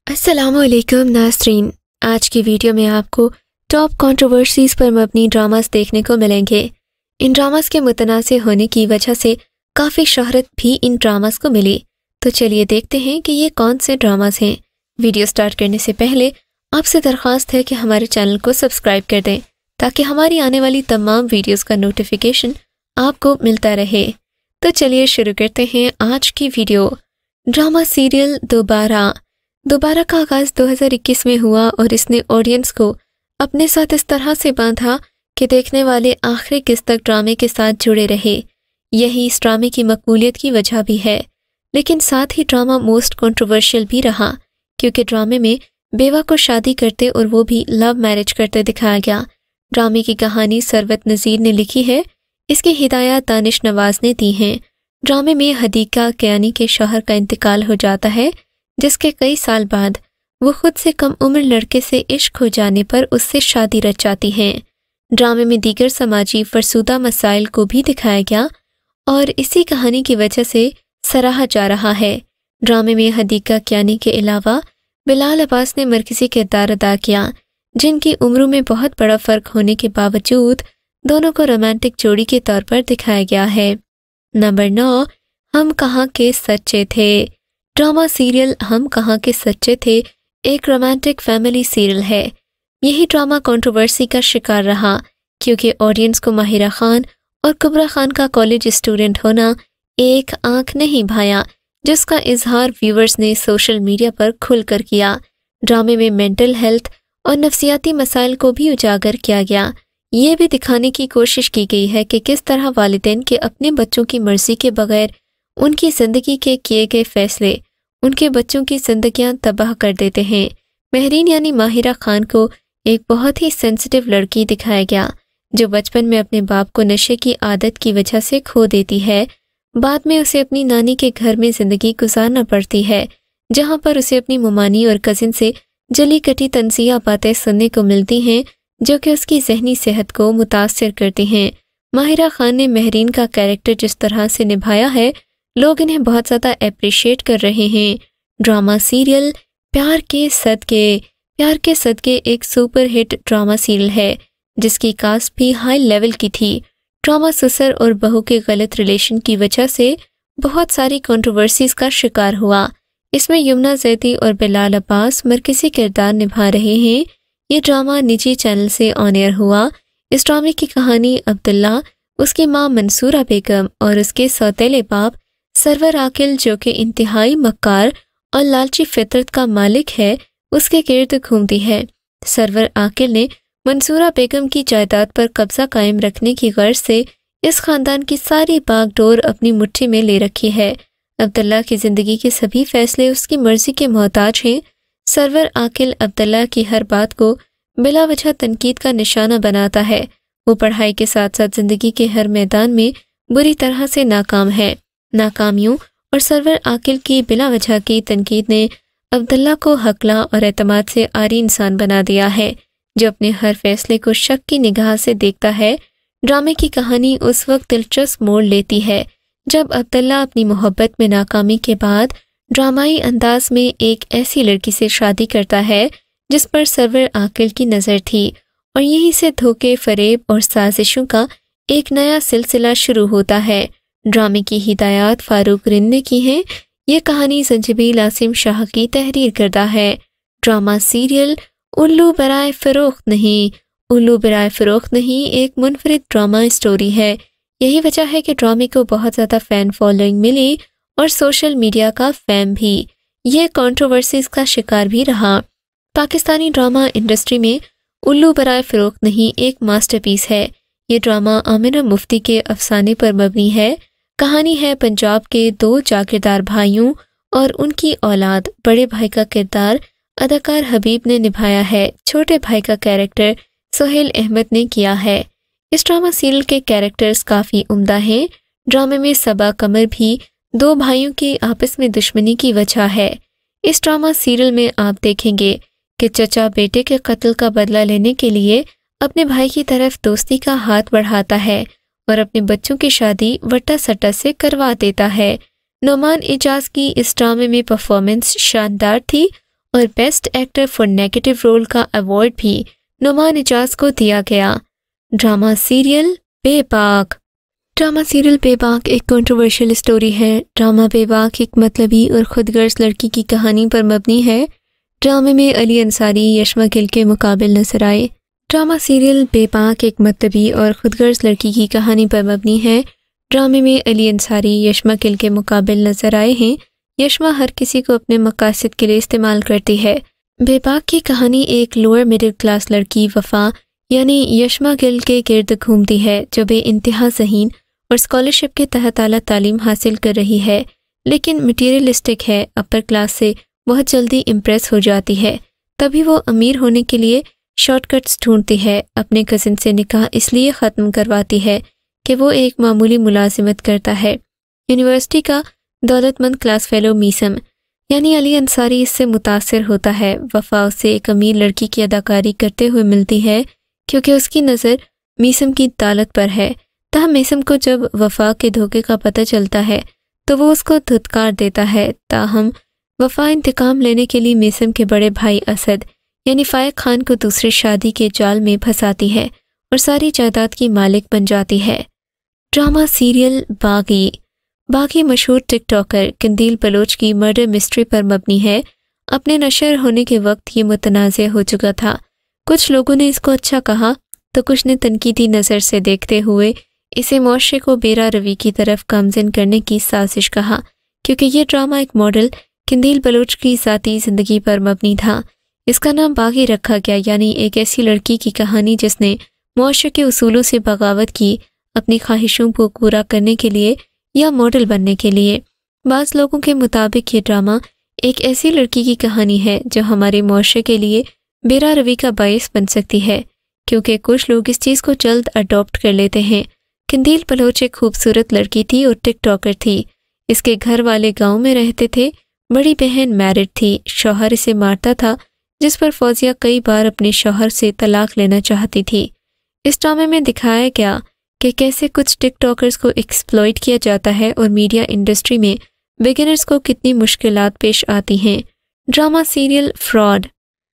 السلام علیکم ناظرین، آج کی ویڈیو میں آپ کو ٹاپ کنٹروورسیز پر مبنی ڈراماز دیکھنے کو ملیں گے۔ ان ڈراماز کے متنازع ہونے کی وجہ سے کافی شہرت بھی ان ڈراماز کو ملی، تو چلیے دیکھتے ہیں کہ یہ کون سے ڈراماز ہیں۔ ویڈیو سٹارٹ کرنے سے پہلے آپ سے درخواست ہے کہ ہمارے چینل کو سبسکرائب کر دیں تاکہ ہماری آنے والی تمام ویڈیوز کا نوٹیفیکیشن آپ کو ملتا رہے۔ تو چلیے شروع کرتے ہیں آج کی ویڈیو۔ ڈرامہ سیریل دوبارہ کا آغاز 2021 میں ہوا اور اس نے آڈینس کو اپنے ساتھ اس طرح سے باندھا کہ دیکھنے والے آخری قسط تک ڈرامے کے ساتھ جڑے رہے۔ یہی اس ڈرامے کی مقبولیت کی وجہ بھی ہے، لیکن ساتھ ہی ڈرامہ موسٹ کنٹروورشل بھی رہا کیونکہ ڈرامے میں بیوہ کو شادی کرتے اور وہ بھی لو میرج کرتے دکھایا گیا۔ ڈرامے کی کہانی ثروت نذیر نے لکھی ہے، اس کی ہدایات دانش نواز نے دی ہیں۔ ڈرامے میں حدیقہ کیانی کے شوہر کا انتقال ہو جاتا ہے، جس کے کئی سال بعد وہ خود سے کم عمر لڑکے سے عشق ہو جانے پر اس سے شادی رچ جاتی ہیں۔ ڈرامے میں دیگر سماجی فرسودہ مسائل کو بھی دکھایا گیا اور اسی کہانی کی وجہ سے سراہا جا رہا ہے۔ ڈرامے میں حدیقہ کیانی کے علاوہ بلال عباس نے مرکزی کردار ادا کیا، جن کی عمروں میں بہت بڑا فرق ہونے کے باوجود دونوں کو رومانٹک جوڑی کے طور پر دکھایا گیا ہے۔ نمبر 9، ہم کہاں کے سچے تھے۔ ڈرامہ سیریل ہم کہاں کے سچے تھے ایک رومانٹک فیملی سیریل ہے۔ یہی ڈرامہ کنٹروورسی کا شکار رہا کیونکہ آڈینس کو ماہرہ خان اور کبرا خان کا کالج اسٹوڈنٹ ہونا ایک آنکھ نہیں بھایا، جس کا اظہار ویورز نے سوشل میڈیا پر کھل کر کیا۔ ڈرامے میں مینٹل ہیلتھ اور نفسیاتی مسائل کو بھی اجاگر کیا گیا۔ یہ بھی دکھانے کی کوشش کی گئی ہے کہ کس طرح والدین کے اپنے بچوں کی مرضی کے بغیر ان کی زندگی کے کیے گئے فیصلے ان کے بچوں کی زندگیاں تباہ کر دیتے ہیں۔ مہرین یعنی ماہرہ خان کو ایک بہت ہی سینسٹیو لڑکی دکھایا گیا جو بچپن میں اپنے باپ کو نشے کی عادت کی وجہ سے کھو دیتی ہے۔ بعد میں اسے اپنی نانی کے گھر میں زندگی گزارنا پڑتی ہے، جہاں پر اسے اپنی ممانی اور کزن سے جلی کٹی تنزیہ باتیں سننے کو ملتی ہیں جو کہ اس کی ذہنی صحت کو متاثر کرتی ہیں۔ ماہرہ خان نے مہرین کا کیریکٹر جس طرح سے نبھایا ہے، لوگ انہیں بہت زیادہ اپریشیٹ کر رہے ہیں۔ ڈرامہ سیریل پیار کے صدقے ایک سپر ہٹ ڈرامہ سیریل ہے جس کی کاسٹ بھی ہائی لیول کی تھی۔ ڈرامہ سسر اور بہو کے غلط ریلیشن کی وجہ سے بہت ساری کنٹروورسیز کا شکار ہوا۔ اس میں یمنا زیدی اور بلال عباس مرکزی کردار نبھا رہے ہیں۔ یہ ڈرامہ نجی چینل سے آن ایئر ہوا۔ اس ڈرامے کی کہانی عبداللہ، اس کی ماں منصورہ بیگم اور اس کے سوتیلے باپ سرور عاقل جو کہ انتہائی مکار اور لالچی فطرت کا مالک ہے، اس کے گرد گھومتی ہے۔ سرور عاقل نے منصورہ بیگم کی جائیداد پر قبضہ قائم رکھنے کی غرض سے اس خاندان کی ساری باغ ڈور اپنی مٹھی میں لے رکھی ہے۔ عبداللہ کی زندگی کے سبھی فیصلے اس کی مرضی کے محتاج ہیں۔ سرور عاقل عبداللہ کی ہر بات کو بلا وجہ تنقید کا نشانہ بناتا ہے۔ وہ پڑھائی کے ساتھ ساتھ زندگی کے ہر میدان میں بری طرح سے ناکام ہے۔ ناکامیوں اور سرور عاقل کی بلا وجہ کی تنقید نے عبداللہ کو حقلا اور اعتماد سے عاری انسان بنا دیا ہے جو اپنے ہر فیصلے کو شک کی نگاہ سے دیکھتا ہے۔ ڈرامے کی کہانی اس وقت دلچسپ موڑ لیتی ہے جب عبداللہ اپنی محبت میں ناکامی کے بعد ڈرامائی انداز میں ایک ایسی لڑکی سے شادی کرتا ہے جس پر سرور عاقل کی نظر تھی، اور یہیں سے دھوکے، فریب اور سازشوں کا ایک نیا سلسلہ شروع ہوتا ہے۔ ڈرامے کی ہدایات فاروق رند نے کی ہیں۔ یہ کہانی زنجبیل عاصم شاہ کی تحریر کردہ ہے۔ ڈرامہ سیریل الو برائے فروخت نہیں ایک منفرد ڈرامہ اسٹوری ہے۔ یہی وجہ ہے کہ ڈرامے کو بہت زیادہ فین فالوئنگ ملی اور سوشل میڈیا کا فیم بھی۔ یہ کنٹروورسیز کا شکار بھی رہا۔ پاکستانی ڈرامہ انڈسٹری میں الو برائے فروخت نہیں ایک ماسٹر پیس ہے۔ یہ ڈرامہ آمنہ مفتی کے افسانے پر مبنی ہے۔ کہانی ہے پنجاب کے دو جاگیردار بھائیوں اور ان کی اولاد۔ بڑے بھائی کا کردار اداکار حبیب نے نبھایا ہے، چھوٹے بھائی کا کیریکٹر سہیل احمد نے کیا ہے۔ اس ڈرامہ سیریل کے کیریکٹرز کافی عمدہ ہیں۔ ڈرامے میں صبا قمر بھی دو بھائیوں کی آپس میں دشمنی کی وجہ ہے۔ اس ڈرامہ سیریل میں آپ دیکھیں گے کہ چچا بیٹے کے قتل کا بدلہ لینے کے لیے اپنے بھائی کی طرف دوستی کا ہاتھ بڑھاتا ہے اور اپنے بچوں کی شادی وٹا سٹا سے کروا دیتا ہے۔ نعمان اعجاز کی اس ڈرامے میں پرفارمنس شاندار تھی اور best actor for negative role کا ایوارڈ بھی نعمان اجاز کو دیا گیا۔ ڈرامہ سیریل بے باک۔ ڈرامہ سیریل بے باک ایک کنٹروورشل اسٹوری ہے۔ ڈرامہ بے باک ایک مطلبی اور خود غرض لڑکی کی کہانی پر مبنی ہے۔ ڈرامے میں علی انصاری یشما گل کے مقابل نظر آئے۔ ڈرامہ سیریل بے باک ایک مطلبی اور خود غرض لڑکی کی کہانی پر مبنی ہے۔ ڈرامے میں علی انصاری یشما گل کے مقابل نظر آئے ہیں۔ یشما ہر کسی کو اپنے مقاصد کے لیے استعمال کرتی ہے۔ بے باک کی کہانی ایک لوور مڈل کلاس لڑکی وفا یعنی یشما گل کے گرد گھومتی ہے جو بے انتہا ذہین اور اسکالرشپ کے تحت اعلیٰ تعلیم حاصل کر رہی ہے، لیکن مٹیریلسٹک ہے، اپر کلاس سے بہت جلدی امپریس ہو جاتی ہے۔ تبھی وہ امیر ہونے کے لیے شارٹ کٹس ڈھونڈتی ہے۔ اپنے کزن سے نکاح اس لیے ختم کرواتی ہے کہ وہ ایک معمولی ملازمت کرتا ہے۔ یونیورسٹی کا دولت مند کلاس فیلو میسم یعنی علی انصاری اس سے متاثر ہوتا ہے۔ وفا اس سے ایک امیر لڑکی کی اداکاری کرتے ہوئے ملتی ہے کیونکہ اس کی نظر میسم کی دولت پر ہے۔ تاہم میسم کو جب وفا کے دھوکے کا پتہ چلتا ہے تو وہ اس کو دھتکار دیتا ہے۔ تاہم وفا انتقام لینے کے لیے میسم کے بڑے بھائی اسد یعنی فائق خان کو دوسری شادی کے جال میں پھنساتی ہے اور ساری جائیداد کی مالک بن جاتی ہے۔ ڈرامہ سیریل باغی۔ باغی مشہور ٹک ٹاکر قندیل بلوچ کی مرڈر مسٹری پر مبنی ہے۔ اپنے نشر ہونے کے وقت یہ متنازع ہو چکا تھا۔ کچھ لوگوں نے اس کو اچھا کہا تو کچھ نے تنقیدی نظر سے دیکھتے ہوئے اسے معاشرے کو بیرا روی کی طرف گامزن کرنے کی سازش کہا، کیونکہ یہ ڈرامہ ایک ماڈل قندیل بلوچ کی ذاتی زندگی پر مبنی تھا۔ اس کا نام باغی رکھا گیا، یعنی ایک ایسی لڑکی کی کہانی جس نے معاشرے کے اصولوں سے بغاوت کی اپنی خواہشوں کو پورا کرنے کے لیے یا ماڈل بننے کے لیے۔ بعض لوگوں کے مطابق یہ ڈرامہ ایک ایسی لڑکی کی کہانی ہے جو ہمارے معاشرے کے لیے بیرا روی کا باعث بن سکتی ہے، کیونکہ کچھ لوگ اس چیز کو جلد اڈاپٹ کر لیتے ہیں۔ قندیل بلوچ ایک خوبصورت لڑکی تھی اور ٹک ٹاکر تھی۔ اس کے گھر والے گاؤں میں رہتے تھے۔ بڑی بہن میرڈ تھی، شوہر اسے مارتا تھا، جس پر فوزیہ کئی بار اپنے شوہر سے طلاق لینا چاہتی تھی۔ اس ڈرامے میں دکھایا گیا کہ کیسے کچھ ٹک ٹاکرز کو ایکسپلوئٹ کیا جاتا ہے اور میڈیا انڈسٹری میں بگنرز کو کتنی مشکلات پیش آتی ہیں۔ Drama serial fraud.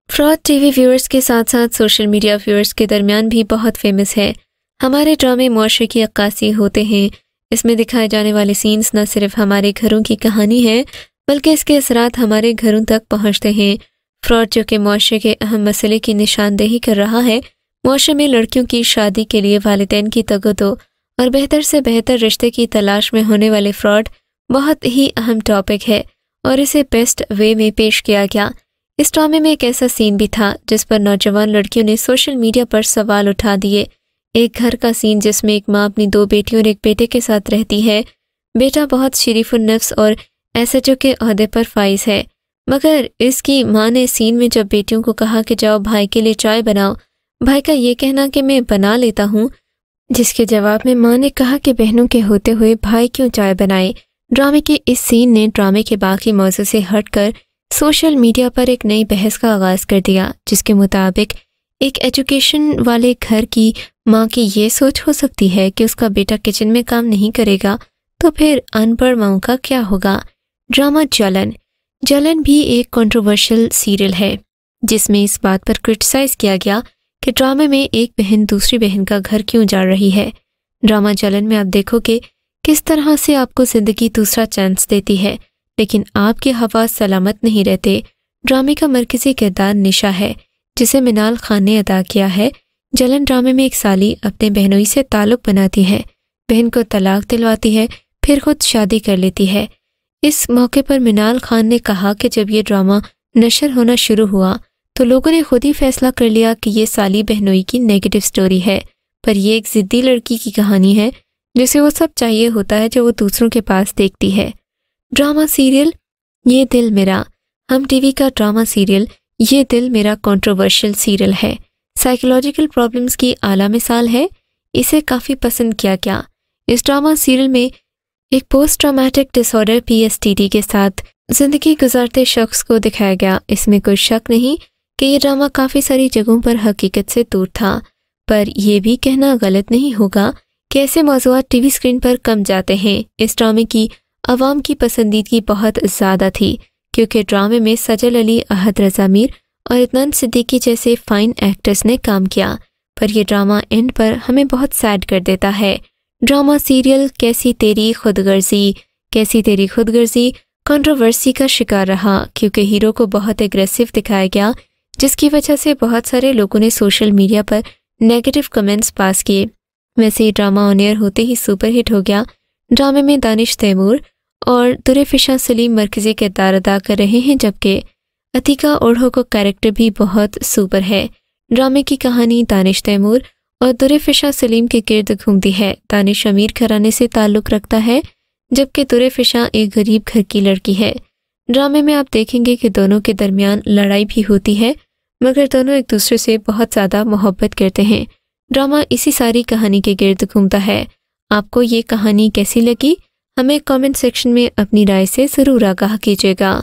Fraud T V viewers کے ساتھ ساتھ سوشل میڈیا ویورز کے درمیان بھی بہت فیمس ہے۔ ہمارے ڈرامے معاشرے کی عکاسی ہوتے ہیں۔ اس میں دکھائے جانے والے سینز نہ صرف ہمارے گھروں کی کہانی ہے بلکہ اس کے اثرات ہمارے گھروں تک پہنچتے ہیں۔ فراڈ جو کہ معاشرے کے اہم مسئلے کی نشاندہی کر رہا ہے، معاشرے میں لڑکیوں کی شادی کے لیے والدین کی تگدو اور بہتر سے بہتر رشتے کی تلاش میں ہونے والے فراڈ بہت ہی اہم ٹاپک ہے اور اسے بیسٹ وے میں پیش کیا گیا۔ اس ڈرامے میں ایک ایسا سین بھی تھا جس پر نوجوان لڑکیوں نے سوشل میڈیا پر سوال اٹھا دیے۔ ایک گھر کا سین جس میں ایک ماں اپنی 2 بیٹیوں اور ایک بیٹے کے ساتھ رہتی ہے۔ بیٹا بہت شریف النفس اور ایس ایچ او کے عہدے پر فائز ہے، مگر اس کی ماں نے سین میں جب بیٹیوں کو کہا کہ جاؤ بھائی کے لیے چائے بناؤ، بھائی کا یہ کہنا کہ میں بنا لیتا ہوں، جس کے جواب میں ماں نے کہا کہ بہنوں کے ہوتے ہوئے بھائی کیوں چائے بنائے۔ ڈرامے کے اس سین نے ڈرامے کے باقی موضوع سے ہٹ کر سوشل میڈیا پر ایک نئی بحث کا آغاز کر دیا، جس کے مطابق ایک ایجوکیشن والے گھر کی ماں کی یہ سوچ ہو سکتی ہے کہ اس کا بیٹا کچن میں کام نہیں کرے گا تو پھر ان پڑھ ماؤں کا کیا ہوگا۔ ڈرامہ جلن۔ جلن بھی ایک کنٹروورشل سیریل ہے جس میں اس بات پر کرٹیسائز کیا گیا کہ ڈرامے میں ایک بہن دوسری بہن کا گھر کیوں جاڑ رہی ہے۔ ڈرامہ جلن میں آپ دیکھو کہ کس طرح سے آپ کو زندگی دوسرا چانس دیتی ہے لیکن آپ کے حواس سلامت نہیں رہتے۔ ڈرامے کا مرکزی کردار نشا ہے جسے منال خان نے ادا کیا ہے۔ جلن ڈرامے میں ایک سالی اپنے بہنوئی سے تعلق بناتی ہے، بہن کو طلاق دلواتی ہے، پھر خود شادی کر لیتی ہے۔ اس موقع پر منال خان نے کہا کہ جب یہ ڈرامہ نشر ہونا شروع ہوا تو لوگوں نے خود ہی فیصلہ کر لیا کہ یہ سالی بہنوئی کی نیگیٹو سٹوری ہے، پر یہ ایک ضدی لڑکی کی کہانی ہے جسے وہ سب چاہیے ہوتا ہے جو وہ دوسروں کے پاس دیکھتی ہے۔ ڈرامہ سیریل یہ دل میرا۔ ہم ٹی وی کا ڈرامہ سیریل یہ دل میرا کنٹروورشل سیریل ہے، سائیکولوجیکل پرابلمز کی اعلیٰ مثال ہے۔ اسے کافی پسند کیا گیا۔ اس ڈرامہ سیریل میں ایک پوسٹ ٹرامیٹک ڈس آرڈر PTSD کے ساتھ زندگی گزارتے شخص کو دکھایا گیا۔ اس میں کوئی شک نہیں کہ یہ ڈرامہ کافی ساری جگہوں پر حقیقت سے دور تھا، پر یہ بھی کہنا غلط نہیں ہوگا کہ ایسے موضوعات ٹی وی اسکرین پر کم جاتے ہیں۔ اس ڈرامے کی عوام کی پسندیدگی بہت زیادہ تھی کیونکہ ڈرامے میں سجل علی، احد رضا میر اور عدنان صدیقی جیسے فائن ایکٹرز نے کام کیا، پر یہ ڈرامہ اینڈ پر ہمیں بہت سیڈ کر دیتا ہے۔ ڈرامہ سیریل کیسی تیری خود غرضی کنٹروورسی کا شکار رہا، کیونکہ ہیرو کو بہت ایگریسو دکھایا گیا، جس کی وجہ سے بہت سارے لوگوں نے سوشل میڈیا پر نیگیٹو کمنٹس پاس کیے۔ ویسے یہ ڈرامہ آن ایئر ہوتے ہی سپر ہٹ ہو گیا۔ ڈرامے میں دانش تیمور اور درفشاں سلیم مرکزی کردار ادا کر رہے ہیں، جبکہ عتیقہ اوڑھو کا کیریکٹر بھی بہت سپر ہے۔ ڈرامے کی کہانی دانش تیمور اور درفشاں سلیم کے گرد گھومتی ہے۔ دانش امیر گھرانے سے تعلق رکھتا ہے، جبکہ درفشاں ایک غریب گھر کی لڑکی ہے۔ ڈرامے میں آپ دیکھیں گے کہ دونوں کے درمیان لڑائی بھی ہوتی ہے، مگر دونوں ایک دوسرے سے بہت زیادہ محبت کرتے ہیں۔ ڈرامہ اسی ساری کہانی کے گرد گھومتا ہے۔ آپ کو یہ کہانی کیسی لگی؟ ہمیں کامنٹ سیکشن میں اپنی رائے سے ضرور آگاہ کیجیے گا۔